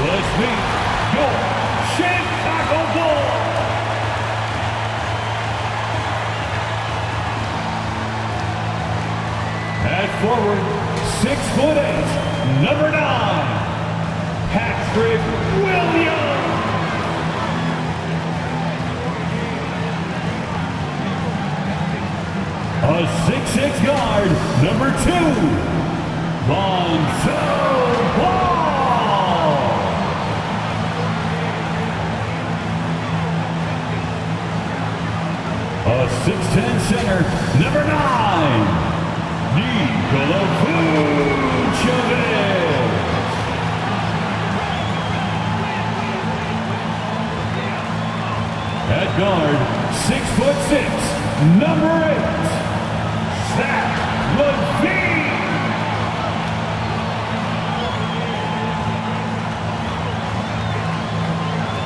Let's meet your Chicago Bulls. At forward, 6'8", number 9, Patrick Williams. A 6'6" guard, number 2, Lonzo Ball. A 6'10" center, number 9, Nikola Vucevic. At guard, 6'6", number 8, Zach LaVine.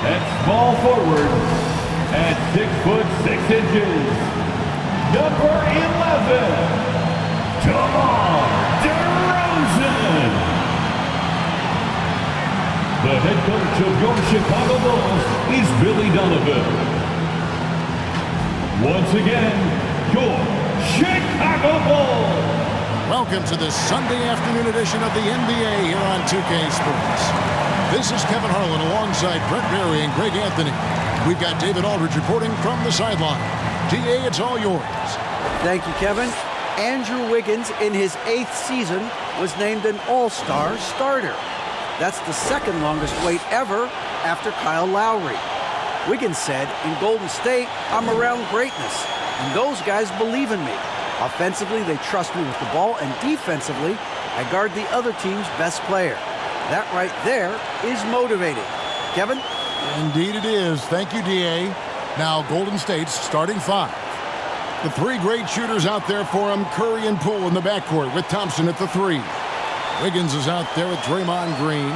At small forward, at 6'6", number 11, DeMar DeRozan. The head coach of your Chicago Bulls is Billy Donovan. Once again, your Chicago Bulls. Welcome to this Sunday afternoon edition of the NBA here on 2K Sports. This is Kevin Harlan alongside Brett Berry and Greg Anthony. We've got David Aldridge reporting from the sideline. DA, it's all yours. Thank you, Kevin. Andrew Wiggins, in his 8th season, was named an All-Star starter. That's the second longest wait ever after Kyle Lowry. Wiggins said, in Golden State, I'm around greatness, and those guys believe in me. Offensively, they trust me with the ball, and defensively, I guard the other team's best player. That right there is motivating. Kevin? Indeed it is. Thank you, DA. Now, Golden State's starting 5. The 3 great shooters out there for him, Curry and Poole in the backcourt with Thompson at the 3. Wiggins is out there with Draymond Green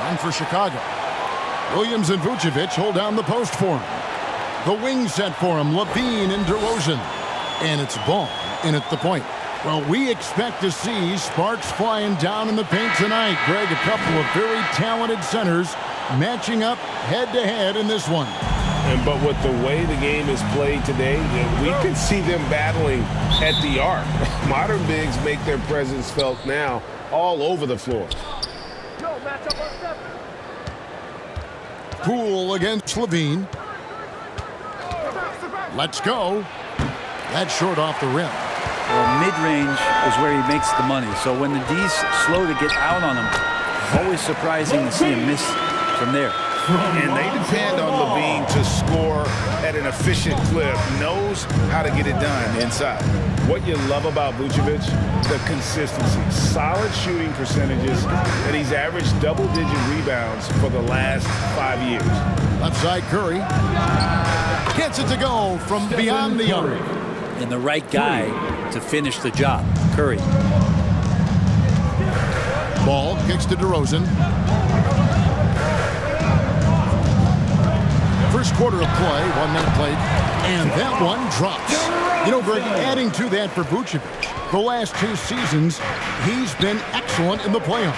on for Chicago. Williams and Vucevic hold down the post for him. The wing set for him, LaVine and DeRozan. And it's Ball in at the point. Well, we expect to see sparks flying down in the paint tonight. Greg, a couple of very talented centers matching up head-to-head in this one. But with the way the game is played today, we could see them battling at the arc. Modern bigs make their presence felt now all over the floor. Poole against LaVine. Let's go. That's short off the rim. Well, mid-range is where he makes the money. So when the D's slow to get out on him, always surprising to see him miss from there. And they depend on LaVine to score at an efficient clip, knows how to get it done inside. What you love about Vucevic, the consistency, solid shooting percentages, and he's averaged double-digit rebounds for the last 5 years. Left side, Curry gets it to go from beyond the arc. And the right guy to finish the job, Curry. Ball kicks to DeRozan. First quarter of play, 1 minute played, and that one drops. You know, Greg, adding to that for Vucevic, the last 2 seasons, he's been excellent in the playoffs.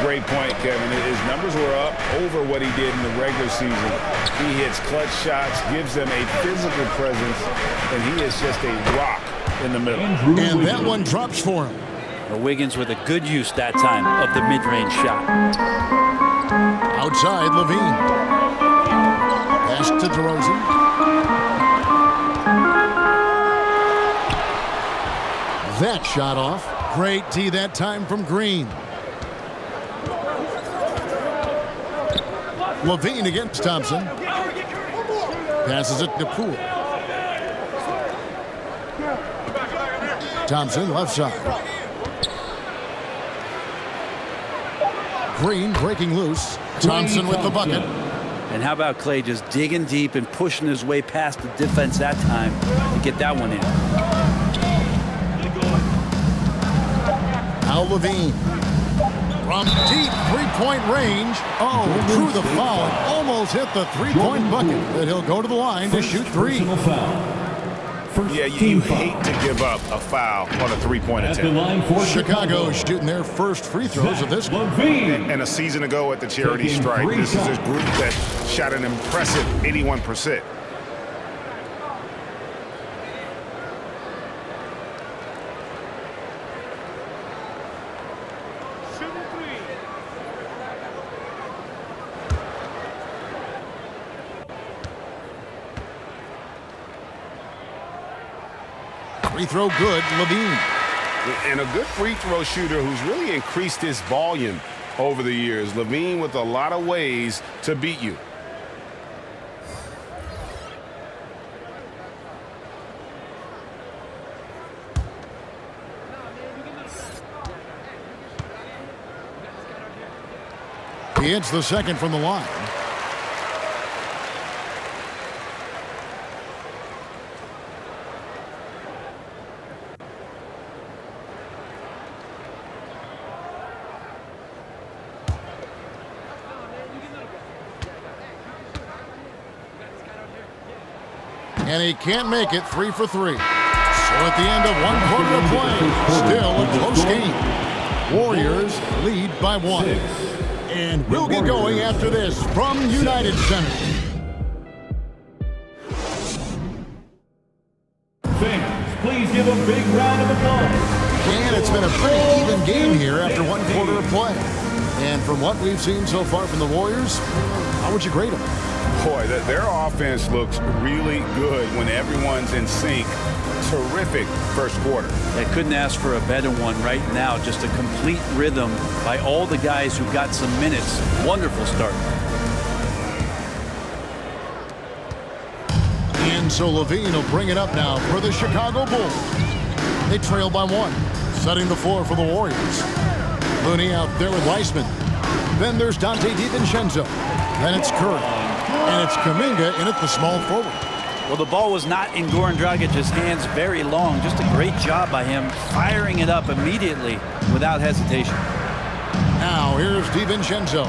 Great point, Kevin. His numbers were up over what he did in the regular season. He hits clutch shots, gives them a physical presence, and he is just a rock in the middle. And that one drops for him. Well, Wiggins with a good use that time of the mid-range shot. Outside, LaVine. Pass to DeRozan. That shot off. Great D that time from Green. LaVine against Thompson. Passes it to Poole. Thompson left side. Green breaking loose. Thompson with the bucket. And how about Clay just digging deep and pushing his way past the defense that time to get that one in. Now LaVine. From deep three-point range. Oh, through the foul. Almost hit the three-point bucket. But he'll go to the line to shoot 3. First Yeah, you team foul. hate to give up a foul on a three-point At the attempt. line for Chicago shooting their first free throws of this game. Levine. And a season ago at the charity Taking strike, 3 this is a shots. group that shot an impressive 81%. Free throw good, Levine. And a good free throw shooter who's really increased his volume over the years. Levine with a lot of ways to beat you. He hits the second from the line. And he can't make it 3 for 3. So at the end of 1 quarter of play, still a close game. Warriors lead by 1. And we'll get going after this from United Center. Fans, please give a big round of applause. And it's been a pretty even game here after 1 quarter of play. And from what we've seen so far from the Warriors, how would you grade them? Boy, their offense looks really good when everyone's in sync. Terrific first quarter. They couldn't ask for a better one right now. Just a complete rhythm by all the guys who got some minutes. Wonderful start. And so Levine will bring it up now for the Chicago Bulls. They trail by 1, setting the floor for the Warriors. Looney out there with Weissman. Then there's Dante DiVincenzo. Then it's Curry. And it's Kuminga in at the small forward. Well, the ball was not in Goran Dragic's hands very long. Just a great job by him firing it up immediately without hesitation. Now here's DiVincenzo.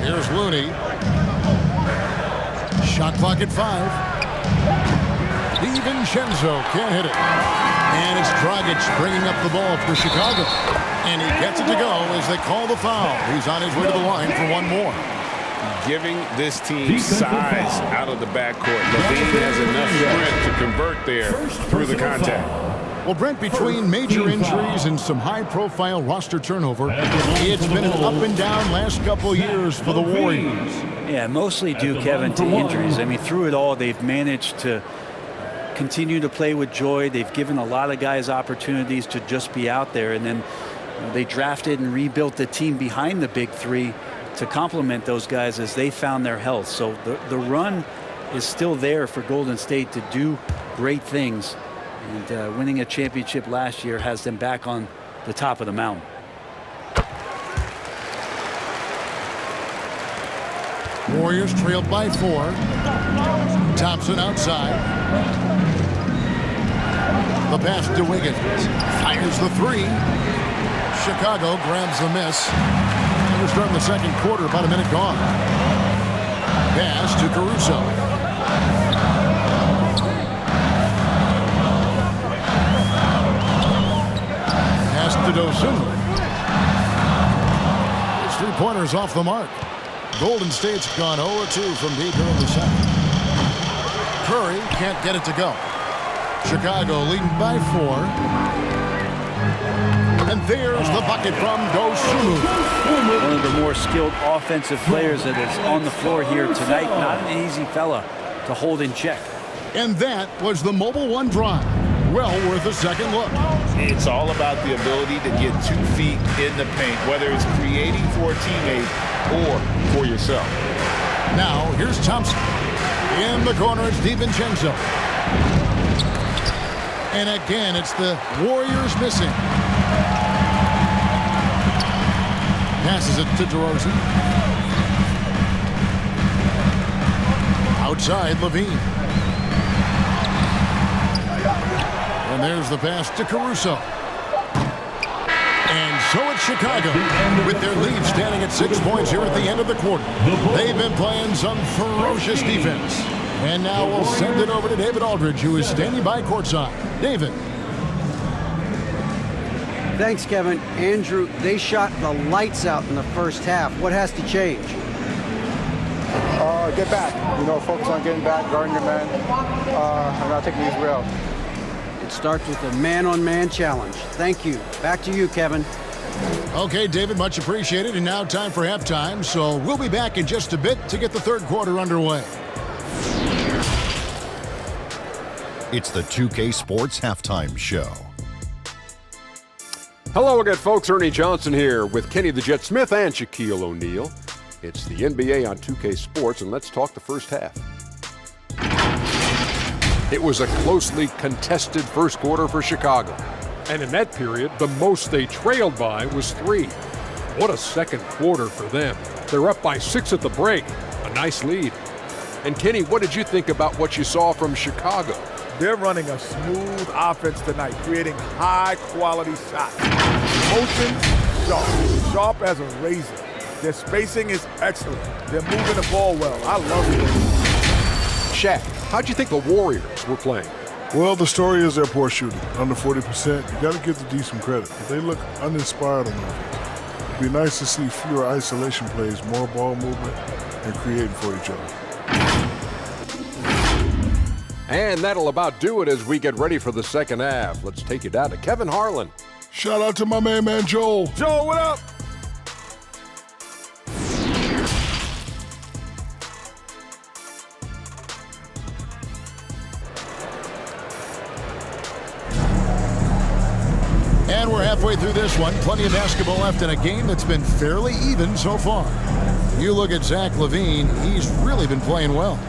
Here's Looney. Shot clock at 5. DiVincenzo can't hit it. And it's Dragic bringing up the ball for Chicago. And he gets it to go as they call the foul. He's on his way to the line for 1 more. Giving this team size out of the backcourt. Levine has enough strength to convert there through the contact. Well, Brent, between major injuries and some high-profile roster turnover, it's been an up and down last couple years for the Warriors. Yeah, mostly due, Kevin, to injuries. I mean, through it all, they've managed to continue to play with joy. They've given a lot of guys opportunities to just be out there. And then they drafted and rebuilt the team behind the big three to complement those guys as they found their health. So the run is still there for Golden State to do great things. And winning a championship last year has them back on the top of the mountain. Warriors trailed by 4. Thompson outside. The pass to Wiggins. Fires the 3. Chicago grabs the miss. We're starting the second quarter, about a minute gone. Pass to Caruso. Pass to Dosunmu. His 3-pointers off the mark. Golden State's gone 0-2 from deep here in the second. Curry can't get it to go. Chicago leading by 4. And there's the bucket from Dosunmu. One of the more skilled offensive players that is on the floor here tonight. Not an easy fella to hold in check. And that was the Mobile One drive. Well worth a second look. It's all about the ability to get 2 feet in the paint, whether it's creating for a teammate or for yourself. Now, here's Thompson. In the corner, it's DiVincenzo. And again, it's the Warriors missing. Passes it to DeRozan. Outside, Levine. And there's the pass to Caruso. And so it's Chicago, with their lead standing at 6 points here at the end of the quarter. They've been playing some ferocious defense. And now we'll send it over to David Aldridge, who is standing by courtside. David. Thanks, Kevin. Andrew, they shot the lights out in the first half. What has to change? Get back. Focus on getting back, guarding your man, and not taking these real. It starts with a man-on-man challenge. Thank you. Back to you, Kevin. Okay, David, much appreciated. And now time for halftime. So we'll be back in just a bit to get the third quarter underway. It's the 2K Sports Halftime Show. Hello again, folks. Ernie Johnson here with Kenny the Jet Smith and Shaquille O'Neal. It's the NBA on 2K Sports, and let's talk the first half. It was a closely contested first quarter for Chicago. And in that period, the most they trailed by was 3. What a second quarter for them. They're up by 6 at the break. A nice lead. And Kenny, what did you think about what you saw from Chicago? They're running a smooth offense tonight, creating high-quality shots. Motion, sharp as a razor. Their spacing is excellent. They're moving the ball well. I love it. Shaq, how'd you think the Warriors were playing? Well, the story is their poor shooting, under 40%. You got to give the D some credit, but they look uninspired on offense. It'd be nice to see fewer isolation plays, more ball movement, and creating for each other. And that'll about do it as we get ready for the second half. Let's take you down to Kevin Harlan. Shout out to my main man, Joel. Joel, what up? And we're halfway through this one. Plenty of basketball left in a game that's been fairly even so far. You look at Zach LaVine, he's really been playing well.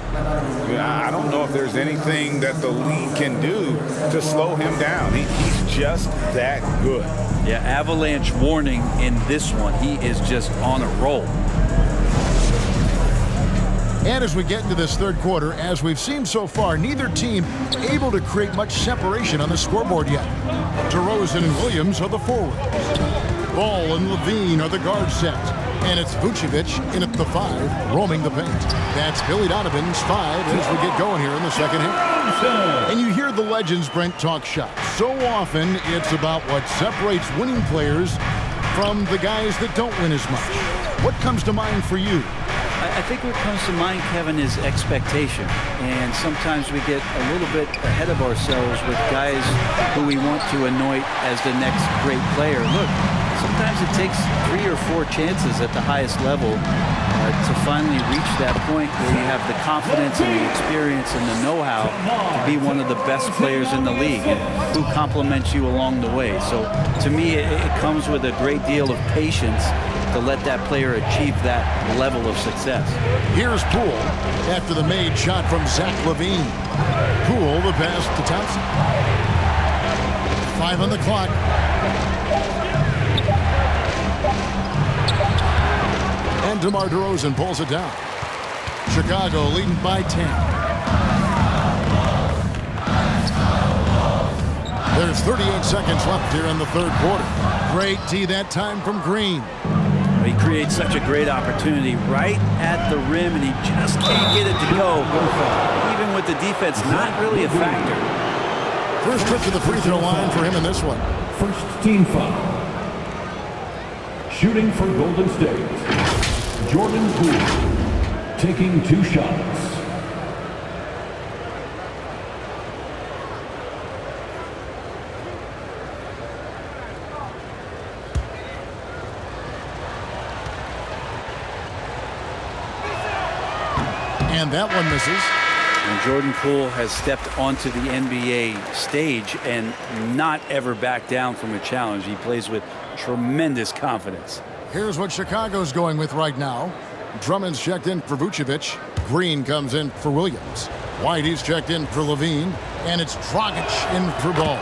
Yeah, I don't know if there's anything that the league can do to slow him down. He's just that good. Yeah, avalanche warning in this one. He is just on a roll. And as we get into this third quarter, as we've seen so far, neither team able to create much separation on the scoreboard yet. DeRozan and Williams are the forwards. Ball and LaVine are the guard sets. And it's Vucevic in at the 5, roaming the paint. That's Billy Donovan's 5 as we get going here in the second half. And you hear the legends, Brent, talk shop. So often it's about what separates winning players from the guys that don't win as much. What comes to mind for you? I think what comes to mind, Kevin, is expectation. And sometimes we get a little bit ahead of ourselves with guys who we want to anoint as the next great player. Look, sometimes it takes 3 or 4 chances at the highest level to finally reach that point where you have the confidence and the experience and the know-how to be one of the best players in the league and who complements you along the way. So to me, it comes with a great deal of patience to let that player achieve that level of success. Here's Poole after the made shot from Zach LaVine. Poole, the pass to Thompson. 5 on the clock. And DeMar DeRozan pulls it down. Chicago leading by 10. There's 38 seconds left here in the third quarter. Great D that time from Green. He creates such a great opportunity right at the rim, and he just can't get it to go. Even with the defense, not really a factor. First trip to the free throw line for him in this one. First team foul. Shooting for Golden State, Jordan Poole, taking 2 shots. And that one misses. And Jordan Poole has stepped onto the NBA stage and not ever backed down from a challenge. He plays with tremendous confidence. Here's what Chicago's going with right now. Drummond's checked in for Vucevic. Green comes in for Williams. Whitey's checked in for LaVine. And it's Dragic in for Ball.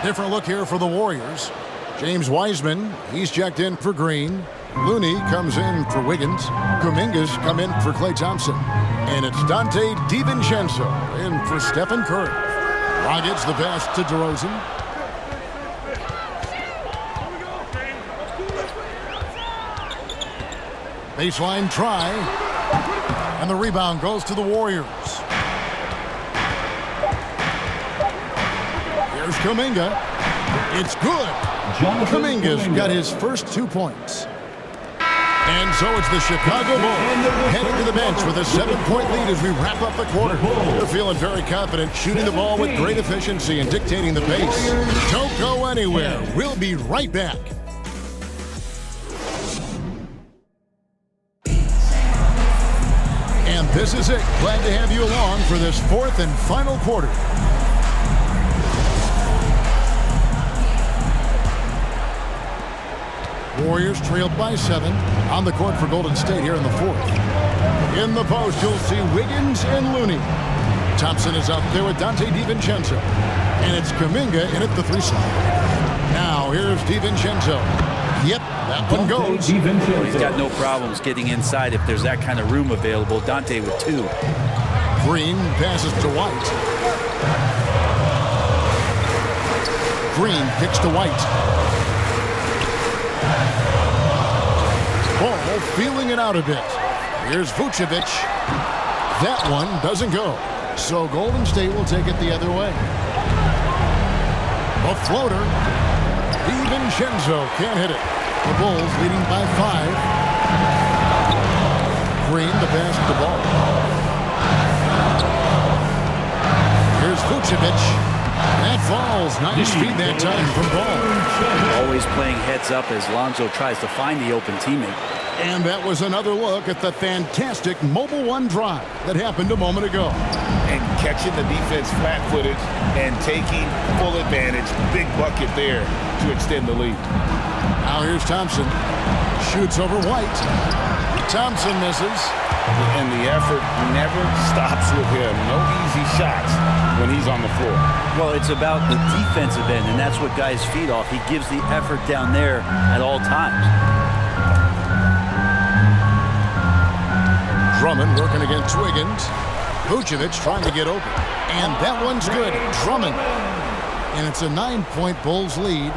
Different look here for the Warriors. James Wiseman, he's checked in for Green. Looney comes in for Wiggins. Kuminga's come in for Klay Thompson. And it's Dante DiVincenzo in for Stephen Curry. Dragic the pass to DeRozan. Baseline try. And the rebound goes to the Warriors. Here's Kuminga. It's good. Kuminga's got his first 2 points. And so it's the Chicago Bulls heading to the bench with a 7-point lead as we wrap up the quarter. They're feeling very confident, shooting the ball with great efficiency and dictating the pace. Don't go anywhere. We'll be right back. And this is it. Glad to have you along for this fourth and final quarter. Warriors trailed by 7 on the court for Golden State here in the fourth. In the post, you'll see Wiggins and Looney. Thompson is out there with Dante DiVincenzo. And it's Kuminga in at the 3 slot. Now, here's DiVincenzo. Yep, that one goes. He's got no problems getting inside if there's that kind of room available. Dante with 2. Green passes to White. Green kicks to White. Ball feeling it out a bit. Here's Vucevic. That one doesn't go. So Golden State will take it the other way. A floater. DiVincenzo can't hit it. The Bulls leading by 5. Green to pass the ball. Here's Vucevic. That falls. Nice feed that time from Ball. Always playing heads up as Lonzo tries to find the open teammate. And that was another look at the fantastic Mobile One drive that happened a moment ago. And catching the defense flat-footed and taking full advantage. Big bucket there to extend the lead. Now here's Thompson. Shoots over White. Thompson misses. And the effort never stops with him. No easy shots when he's on the floor. Well, it's about the defensive end, and that's what guys feed off. He gives the effort down there at all times. Drummond working against Wiggins. Vucevic trying to get open. And that one's good. Drummond. And it's a 9-point Bulls lead.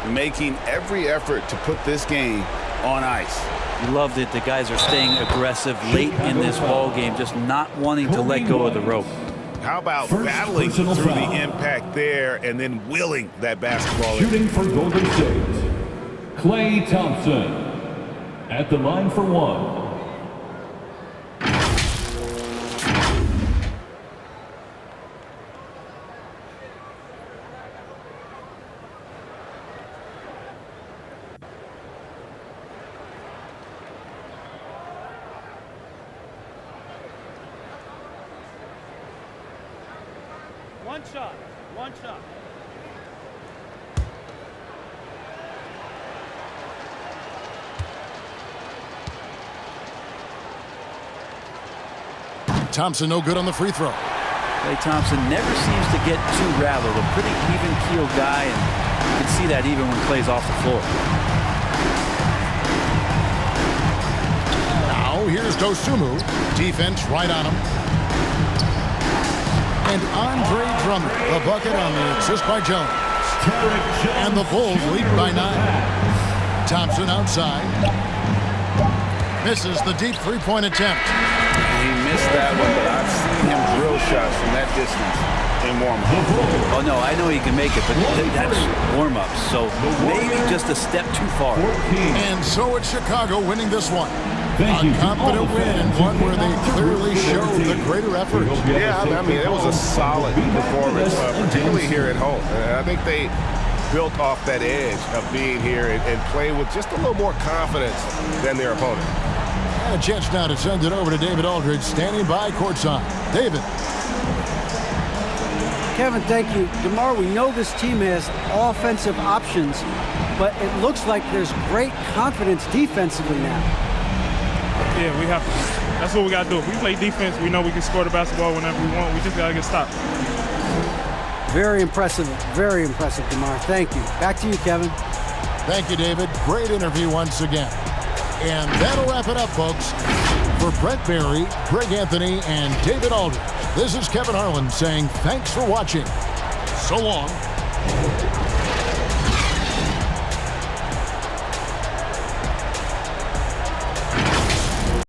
Making every effort to put this game on ice. Loved it. The guys are staying aggressive late in this ball game, just not wanting to let go of the rope. How about battling through the impact there and then willing that basketball? Shooting for Golden State, Klay Thompson at the line for 1. One shot. Thompson no good on the free throw. Klay Thompson never seems to get too rattled. A pretty even-keeled guy, and you can see that even when Klay's off the floor. Now here's Dosunmu. Defense right on him. And Andre Drummond, the bucket on the assist by Jones. And the Bulls lead by 9. Thompson outside. Misses the deep three-point attempt. He missed that one, but I've seen him drill shots from that distance in warm-up. Oh, no, I know he can make it, but that's warm-up, so maybe just a step too far. And so it's Chicago winning this one. A confident win and one where they clearly showed the greater effort. Yeah, I mean, it was a solid performance, particularly here at home. I think they built off that edge of being here and playing with just a little more confidence than their opponent. And a chance now to send it over to David Aldridge, standing by courtside. David. Kevin, thank you. DeMar, we know this team has offensive options, but it looks like there's great confidence defensively now. Yeah, we have to. That's what we got to do. If we play defense, we know we can score the basketball whenever we want. We just got to get stopped. Very impressive, DeMar. Thank you. Back to you, Kevin. Thank you, David. Great interview once again. And that'll wrap it up, folks. For Brett Barry, Greg Anthony, and David Aldridge, this is Kevin Harlan saying thanks for watching. So long.